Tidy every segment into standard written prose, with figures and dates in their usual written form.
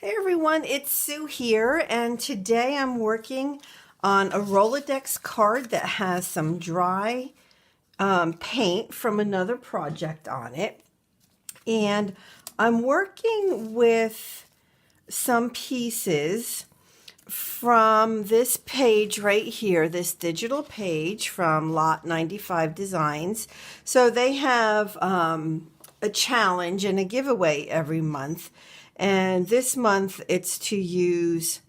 Hey everyone, it's Sue here, and today I'm working on a Rolodex card that has some dry paint from another project on it. And I'm working with some pieces from this page right here, this digital page from Lot 95 Designs. So they have a challenge and a giveaway every month. And this month it's to use,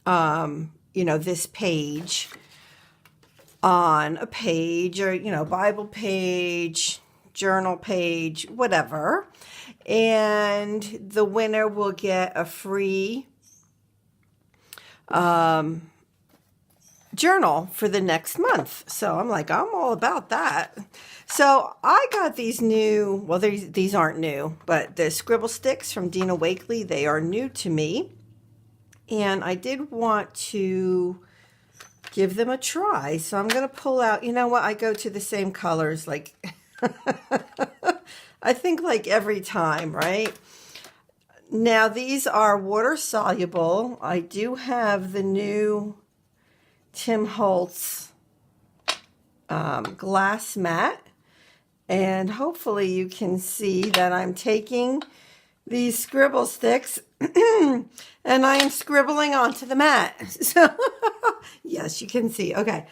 this page on a page or, Bible page, journal page, whatever. And the winner will get a free journal for the next month. So I'm like, I'm all about that. So I got these new, well, these aren't new, but the scribble sticks from Dina Wakley, they are new to me. And I did want to give them a try. So I'm going to pull out, you know what, I go to the same colors, like, I think like every time, right? Now these are water soluble. I do have the new Tim Holtz glass mat. And hopefully you can see that I'm taking these scribble sticks and I am scribbling onto the mat. So yes, you can see. Okay.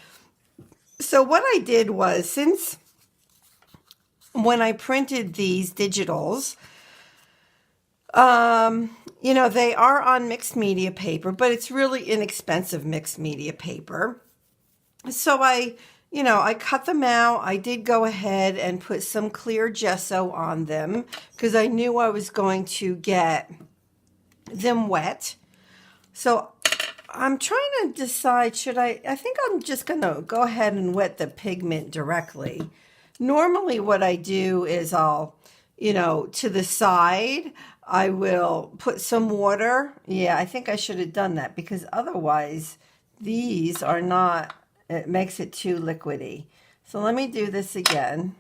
So what I did was, since when I printed these digitals, they are on mixed media paper, but it's really inexpensive mixed media paper. So I cut them out. I did go ahead and put some clear gesso on them because I knew I was going to get them wet. So I'm trying to decide, I think I'm just going to go ahead and wet the pigment directly. Normally what I do is I'll, to the side, I will put some water. Yeah, I think I should have done that because otherwise these are not, it makes it too liquidy. So let me do this again.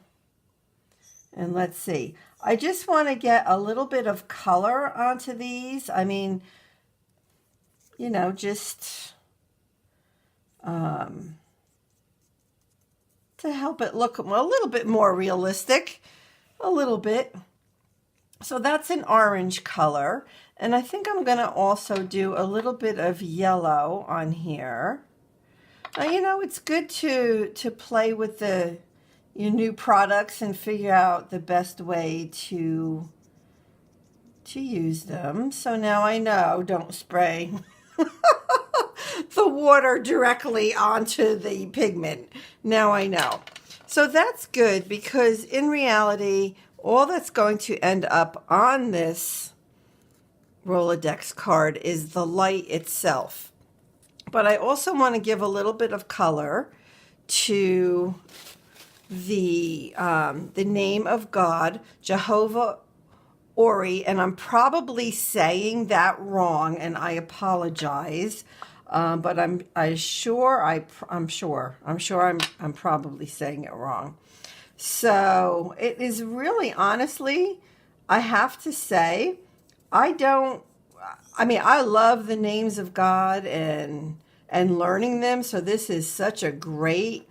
And let's see. I just want to get a little bit of color onto these. I mean, just to help it look a little bit more realistic. A little bit. So that's an orange color. And I think I'm going to also do a little bit of yellow on here. It's good to play with your new products and figure out the best way to use them. So now I know, don't spray the water directly onto the pigment. Now I know. So that's good because in reality, all that's going to end up on this Rolodex card is the light itself. But I also want to give a little bit of color to the name of God, Jehovah Ori, and I'm probably saying that wrong, and I apologize. But I'm sure I'm probably saying it wrong. So it is really, honestly, I have to say, I love the names of God and learning them. So this is such a great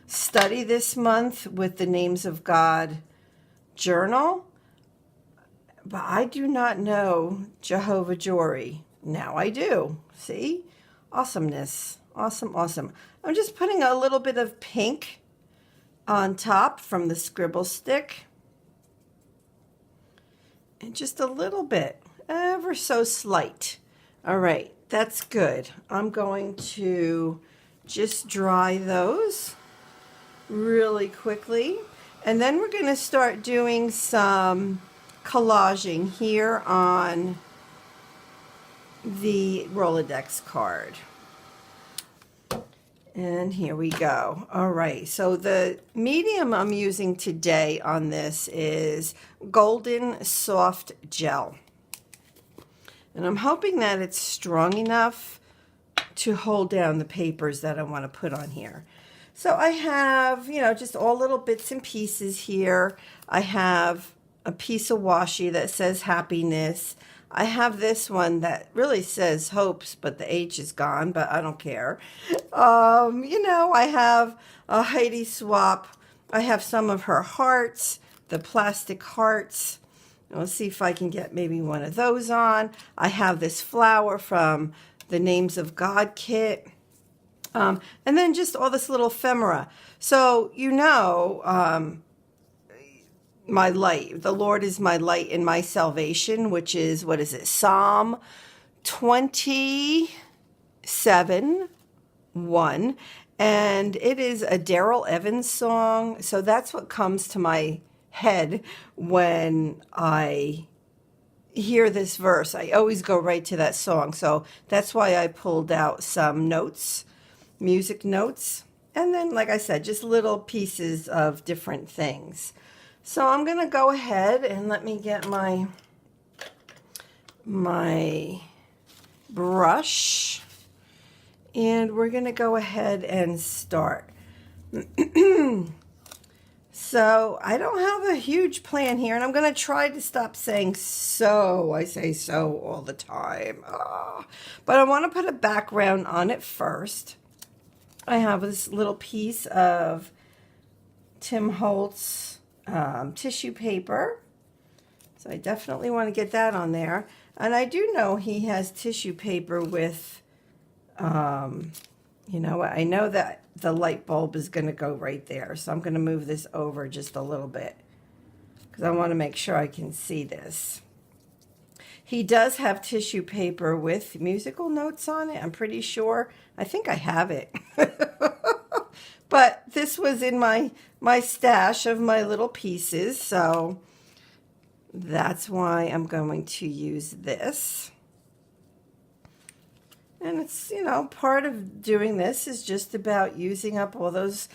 study this month with the names of God journal. But I do not know Jehovah Jori. Now I do. See? Awesomeness. Awesome, awesome. I'm just putting a little bit of pink on top from the scribble stick. And just a little bit, ever so slight. All right, that's good. I'm going to just dry those really quickly. And then we're going to start doing some collaging here on the Rolodex card. And here we go. All right, so the medium I'm using today on this is Golden Soft Gel. And I'm hoping that it's strong enough to hold down the papers that I want to put on here. So I have, just all little bits and pieces here. I have a piece of washi that says happiness. I have this one that really says hopes, but the H is gone, but I don't care. You know, I have a Heidi swap. I have some of her hearts, the plastic hearts. Let's see if I can get maybe one of those on. I have this flower from the Names of God kit. And then just all this little ephemera. So, you know, my light, the Lord is my light and my salvation, which is, what is it? Psalm 27:1. And it is a Daryl Evans song. So that's what comes to my head when I hear this verse. I always go right to that song. So that's why I pulled out some notes, music notes. And then, like I said, just little pieces of different things. So I'm going to go ahead and let me get my brush. And we're going to go ahead and start. So I don't have a huge plan here, and I'm going to try to stop saying so. I say so all the time. But I want to put a background on it first. I have this little piece of Tim Holtz tissue paper. So I definitely want to get that on there. And I do know he has tissue paper with, you know, I know that the light bulb is going to go right there. So I'm going to move this over just a little bit because I want to make sure I can see this. He does have tissue paper with musical notes on it. I'm pretty sure. I think I have it. But this was in my stash of my little pieces. So that's why I'm going to use this. And it's, you know, part of doing this is just about using up all those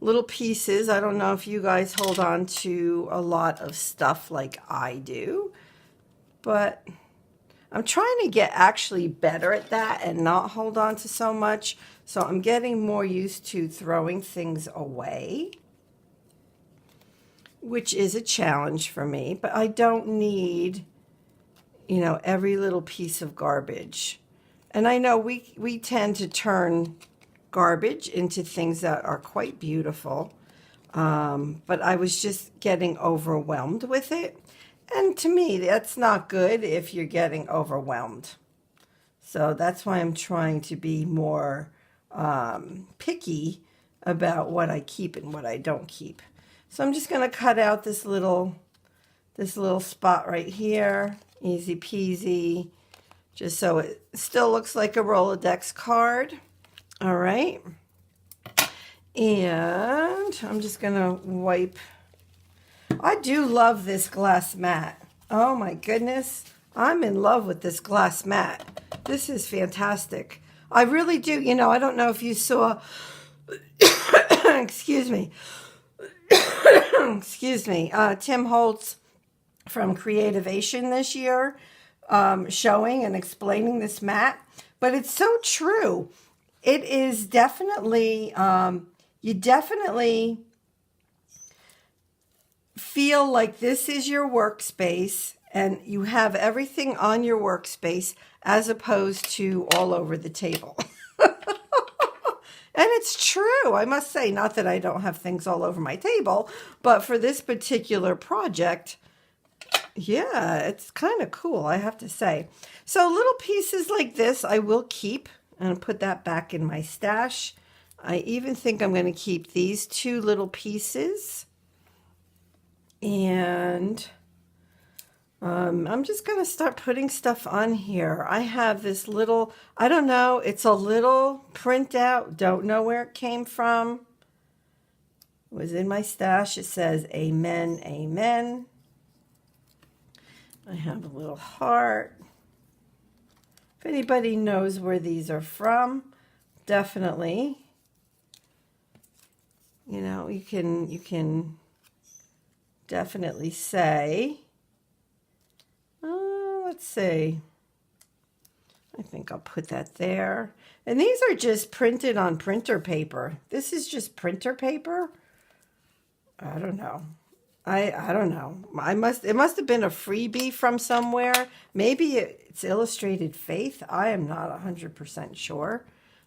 little pieces. I don't know if you guys hold on to a lot of stuff like I do, but I'm trying to get actually better at that and not hold on to so much. So I'm getting more used to throwing things away, which is a challenge for me, but I don't need, you know, every little piece of garbage. And I know we tend to turn garbage into things that are quite beautiful, but I was just getting overwhelmed with it. And to me, that's not good if you're getting overwhelmed. So that's why I'm trying to be more picky about what I keep and what I don't keep. So I'm just going to cut out this little spot right here, easy peasy, just so it still looks like a Rolodex card. All right. And I'm just going to wipe. I do love this glass mat. Oh my goodness. I'm in love with this glass mat. This is fantastic. I really do. You know, I don't know if you saw, excuse me, Tim Holtz from Creativation this year, showing and explaining this mat, but it's so true. It is definitely, you definitely feel like this is your workspace and you have everything on your workspace as opposed to all over the table. And it's true, I must say, not that I don't have things all over my table, but for this particular project, yeah, it's kind of cool, I have to say. So little pieces like this I will keep and put that back in my stash. I even think I'm going to keep these two little pieces. And I'm just going to start putting stuff on here. I have this little, I don't know, it's a little printout. Don't know where it came from. It was in my stash. It says, Amen, Amen. I have a little heart. If anybody knows where these are from, definitely, you know, you can definitely say, let's see, I think I'll put that there. And these are just printed on printer paper. This is just printer paper. I don't know. I don't know. It must have been a freebie from somewhere. Maybe it's Illustrated Faith. I am not 100% sure.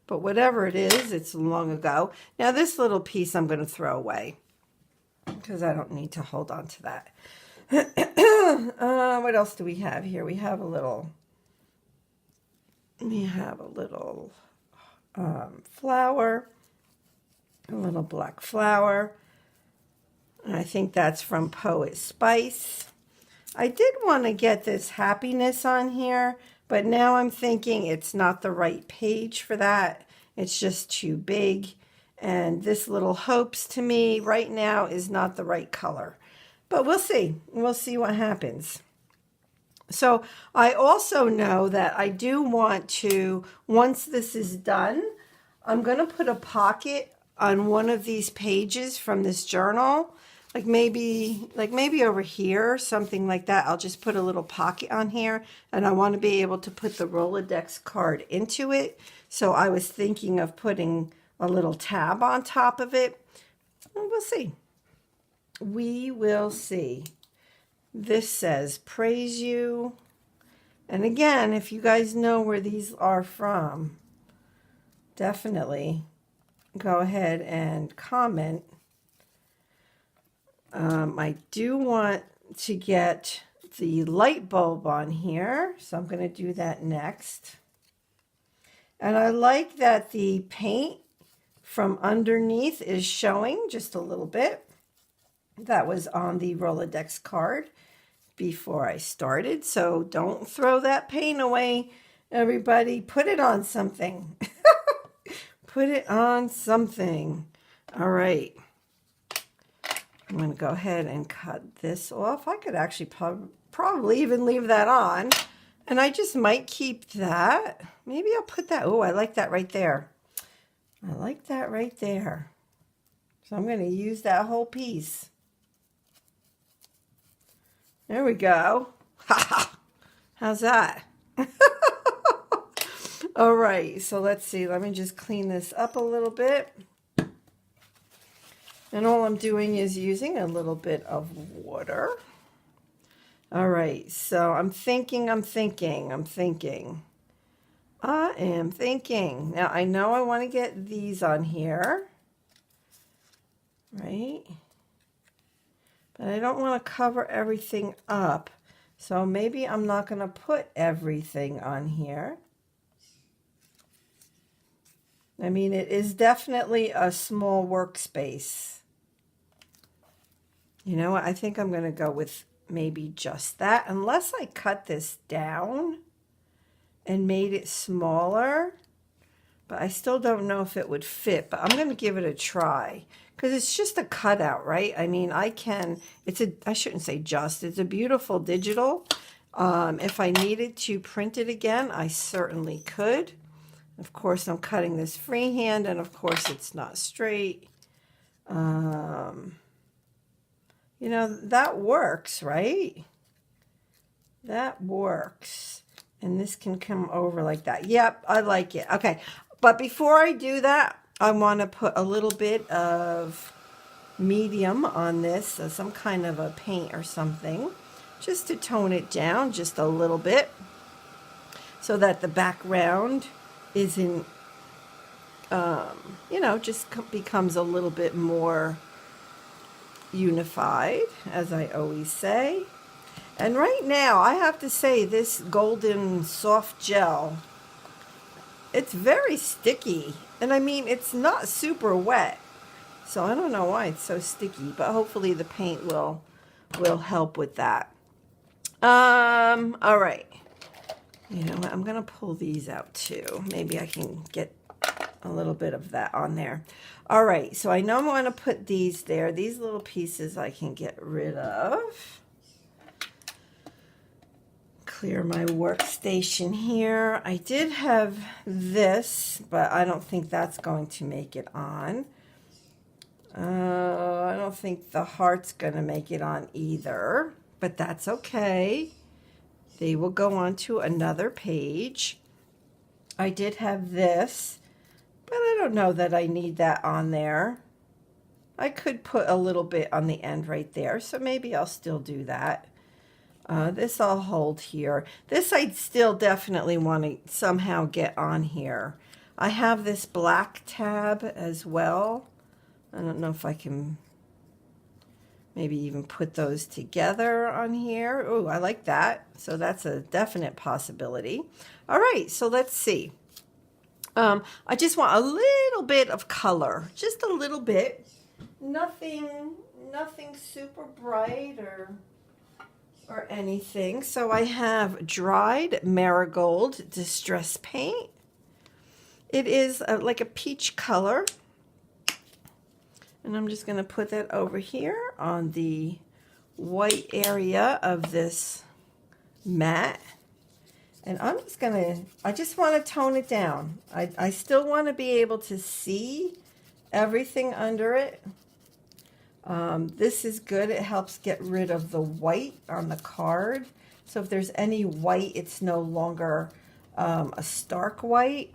But whatever it is, it's long ago. Now this little piece I'm going to throw away because I don't need to hold on to that. What else do we have here? We have a little flower, a little black flower. I think that's from Poet Spice. I did want to get this happiness on here, but now I'm thinking it's not the right page for that. It's just too big. And this little hopes to me right now is not the right color. But we'll see. We'll see what happens. So I also know that I do want to, once this is done, I'm going to put a pocket on one of these pages from this journal. Like maybe over here, something like that. I'll just put a little pocket on here, and I want to be able to put the Rolodex card into it. So I was thinking of putting a little tab on top of it. We'll see. We will see. This says, praise you. And again, if you guys know where these are from, definitely go ahead and comment. I do want to get the light bulb on here, so I'm going to do that next. And I like that the paint from underneath is showing just a little bit. That was on the Rolodex card before I started, so don't throw that paint away, everybody. Put it on something. Put it on something. All right. I'm going to go ahead and cut this off. I could actually probably even leave that on, and I just might keep that. Maybe I'll put that. Oh, I like that right there. I like that right there. So I'm going to use that whole piece. There we go. How's that? All right, so let's see. Let me just clean this up a little bit. And all I'm doing is using a little bit of water. All right, so I'm thinking. I am thinking. Now, I know I want to get these on here, right? But I don't want to cover everything up. So maybe I'm not going to put everything on here. I mean, it is definitely a small workspace. You know what? I think I'm going to go with maybe just that, unless I cut this down and made it smaller. But I still don't know if it would fit, but I'm going to give it a try because it's just a cutout, right? I mean, I shouldn't say just, it's a beautiful digital. If I needed to print it again, I certainly could. Of course, I'm cutting this freehand, and of course, it's not straight. You know, that works, right? That works. And this can come over like that. Yep, I like it. Okay, but before I do that, I want to put a little bit of medium on this, so some kind of a paint or something, just to tone it down just a little bit, so that the background isn't, you know, just becomes a little bit more unified, as I always say. And right now, I have to say, this golden soft gel, it's very sticky. And I mean, it's not super wet. So I don't know why it's so sticky, but hopefully the paint will help with that. All right. You know what? I'm going to pull these out too. Maybe I can get a little bit of that on there. All right. So I know I'm going to put these there. These little pieces I can get rid of. Clear my workstation here. I did have this, but I don't think that's going to make it on. I don't think the heart's going to make it on either, but that's okay. They will go on to another page. I did have this, but I don't know that I need that on there. I could put a little bit on the end right there, so maybe I'll still do that. This I'll hold here. This I still definitely want to somehow get on here. I have this black tab as well. I don't know if I can maybe even put those together on here. Oh, I like that. So that's a definite possibility. All right, so let's see. I just want a little bit of color, just a little bit. Nothing super bright or anything. So I have dried marigold distress paint. It is like a peach color. And I'm just going to put that over here on the white area of this mat. And I'm just going to, I just want to tone it down. I still want to be able to see everything under it. This is good. It helps get rid of the white on the card. So if there's any white, it's no longer a stark white.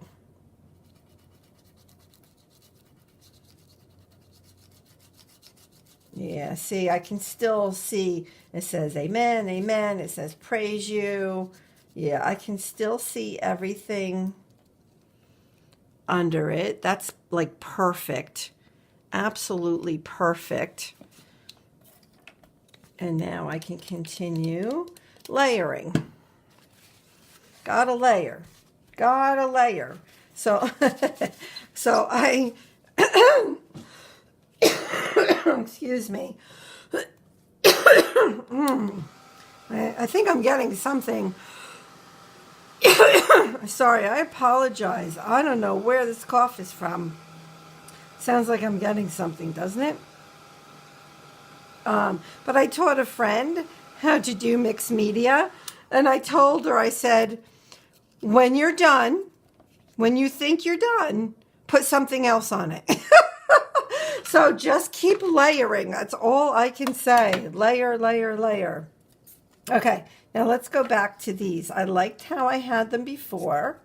Yeah, see, I can still see it says amen, amen. It says praise you. Yeah, I can still see everything under it. That's like perfect. Absolutely perfect. And now I can continue layering. Gotta layer. Gotta layer. So, so I, excuse me. I think I'm getting something. Sorry, I apologize. I don't know where this cough is from. Sounds like I'm getting something, doesn't it? But I taught a friend how to do mixed media, and I told her, I said, when you're done, when you think you're done, put something else on it. So just keep layering. That's all I can say. Layer, layer, layer. Okay, now let's go back to these. I liked how I had them before.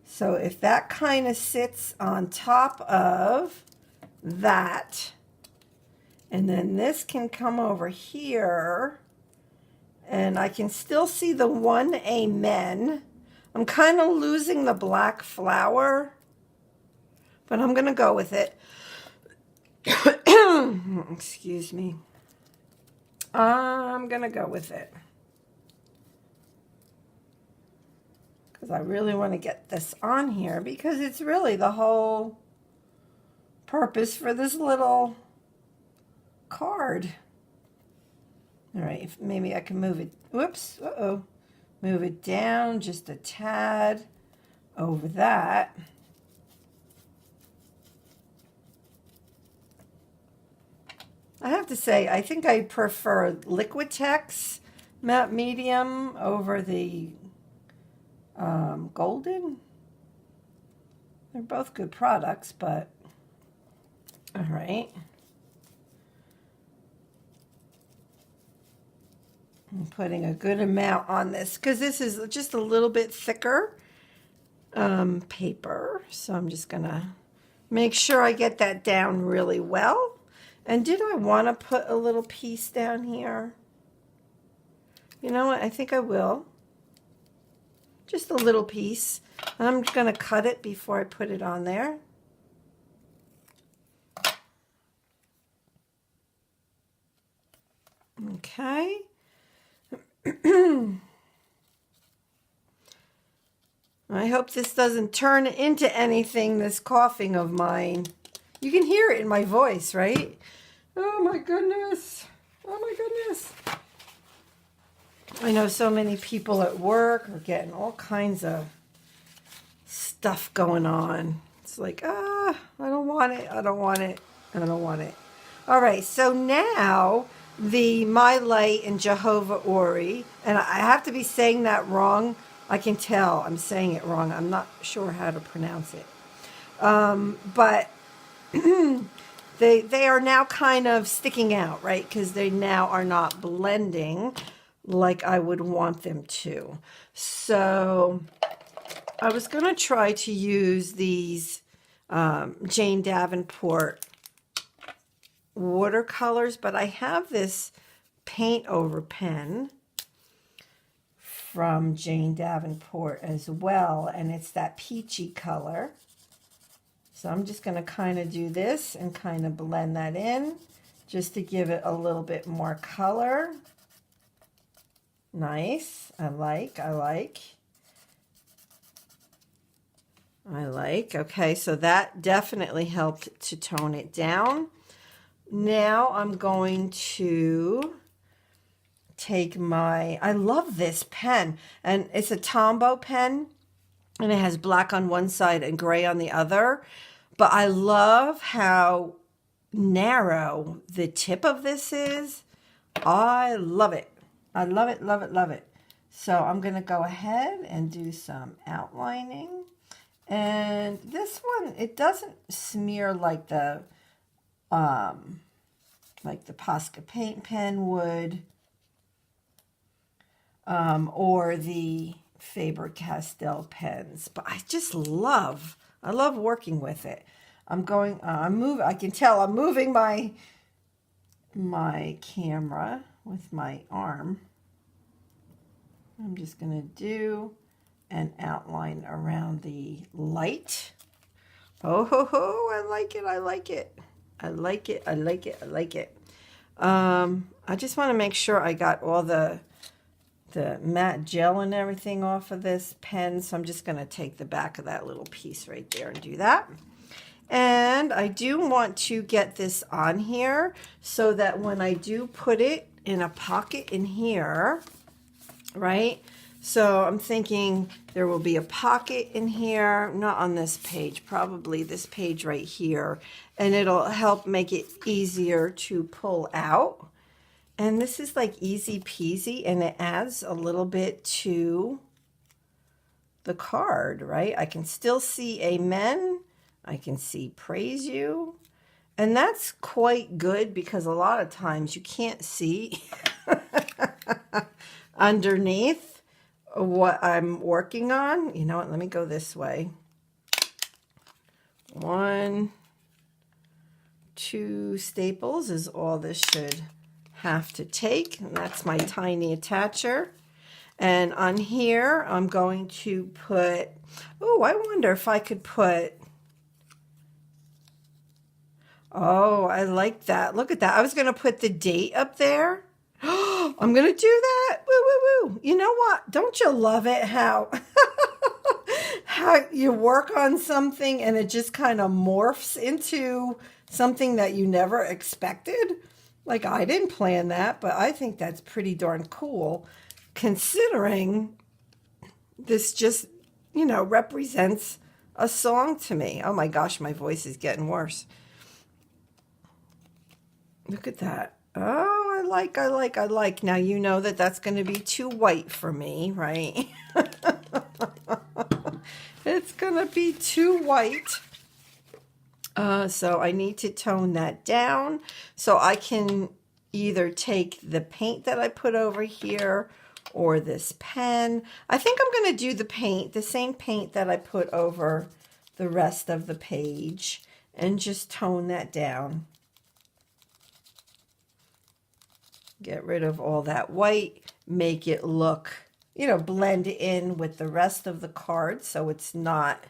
So if that kind of sits on top of that, and then this can come over here, and I can still see the one amen. I'm kind of losing the black flower, but I'm going to go with it. Excuse me. I'm going to go with it. Because I really want to get this on here because it's really the whole purpose for this little card. All right, maybe I can move it. Whoops, uh-oh. Move it down just a tad over that. I have to say, I think I prefer Liquitex matte medium over the golden. They're both good products, but all right. I'm putting a good amount on this because this is just a little bit thicker paper. So I'm just going to make sure I get that down really well. And did I want to put a little piece down here? You know what? I think I will. Just a little piece. I'm going to cut it before I put it on there. Okay. I hope this doesn't turn into anything, this coughing of mine. You can hear it in my voice, right? Oh my goodness. Oh my goodness. I know so many people at work are getting all kinds of stuff going on. It's like, I don't want it. I don't want it. I don't want it. All right, so now the My Light and Jehovah Ori, and I have to be saying that wrong. I can tell I'm saying it wrong. I'm not sure how to pronounce it. But they are now kind of sticking out, right? Because they now are not blending like I would want them to. So I was going to try to use these Jane Davenport watercolors, but I have this paint over pen from Jane Davenport as well, and it's that peachy color. So I'm just going to kind of do this and kind of blend that in just to give it a little bit more color. Nice. I like. Okay, so that definitely helped to tone it down. Now I'm going to take I love this pen, and it's a Tombow pen, and it has black on one side and gray on the other, but I love how narrow the tip of this is. I love it. I love it. So I'm going to go ahead and do some outlining, and this one, it doesn't smear like the Posca paint pen would, or the Faber-Castell pens, but I love working with it. I can tell I'm moving my camera with my arm. I'm just going to do an outline around the light. Oh, ho, ho, I like it. I just want to make sure I got all the matte gel and everything off of this pen, so I'm just going to take the back of that little piece right there and do that. And I do want to get this on here so that when I do put it in a pocket in here, right? So I'm thinking there will be a pocket in here, not on this page, probably this page right here, and it'll help make it easier to pull out. And this is like easy peasy, and it adds a little bit to the card, right? I can still see amen. I can see praise you. And that's quite good because a lot of times you can't see underneath what I'm working on. You know what? Let me go this way. 1, 2 staples is all this should have to take, and that's my tiny attacher. And on here I'm going to put, oh, I wonder if I could put, oh, I like that. Look at that. I was going to put the date up there. I'm going to do that. Woo, woo, woo. You know what? Don't you love it how how you work on something and it just kind of morphs into something that you never expected? Like, I didn't plan that, but I think that's pretty darn cool, considering this just, you know, represents a song to me. Oh my gosh, my voice is getting worse. Look at that. Oh, I like. Now, you know that that's going to be too white for me, right? It's going to be too white. So I need to tone that down so I can either take the paint that I put over here or this pen. I think I'm going to do the paint, the same paint that I put over the rest of the page, and just tone that down. Get rid of all that white, make it look, you know, blend in with the rest of the card so it's not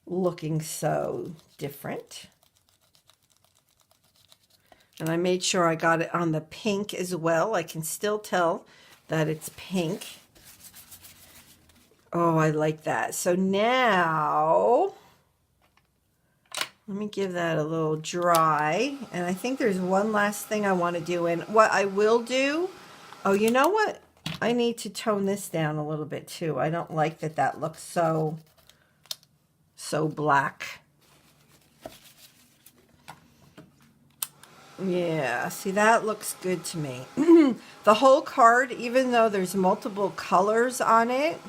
looking so different. And I made sure I got it on the pink as well. I can still tell that it's pink. Oh, I like that. So now, let me give that a little dry. And I think there's one last thing I want to do. And what I will do, oh, you know what? I need to tone this down a little bit too. I don't like that that looks so black. Yeah, see, that looks good to me. The whole card, even though there's multiple colors on it,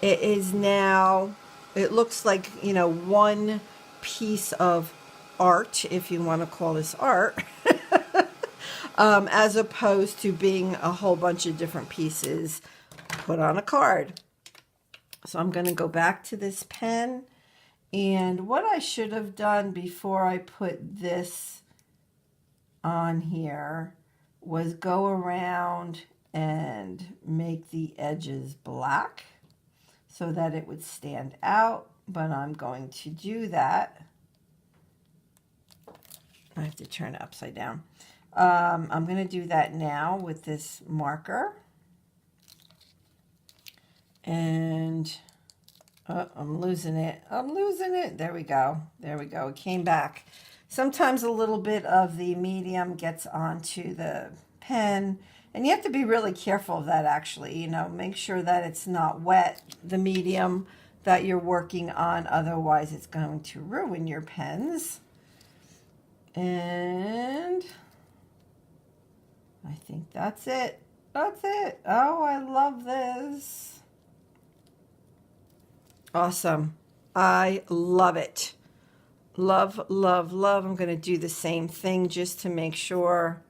it is now, it looks like, you know, one piece of art, if you want to call this art, as opposed to being a whole bunch of different pieces put on a card. So I'm going to go back to this pen. And what I should have done before I put this on here was go around and make the edges black so that it would stand out, but I'm going to do that. I have to turn it upside down. I'm going to do that now with this marker. And I'm losing it. I'm losing it. There we go. There we go. It came back. Sometimes a little bit of the medium gets onto the pen, and you have to be really careful of that, actually. You know, make sure that it's not wet, the medium that you're working on. Otherwise, it's going to ruin your pens. And I think that's it. That's it. Oh, I love this. Awesome. I love it. Love, love, love. I'm going to do the same thing just to make sure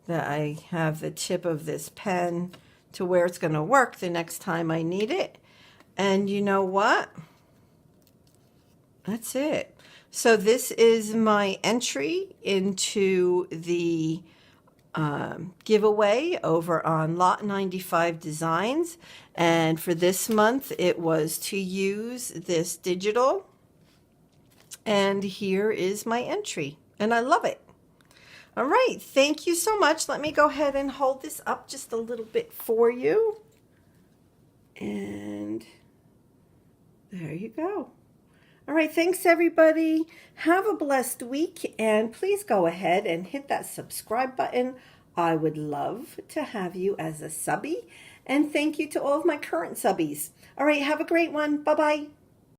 that I have the tip of this pen to where it's going to work the next time I need it. And you know what? That's it. So this is my entry into the giveaway over on Lot 95 Designs. And for this month, it was to use this digital. And here is my entry. And I love it. All right. Thank you so much. Let me go ahead and hold this up just a little bit for you. And there you go. All right, thanks everybody. Have a blessed week, and please go ahead and hit that subscribe button. I would love to have you as a subby, and thank you to all of my current subbies. All right, have a great one. Bye-bye.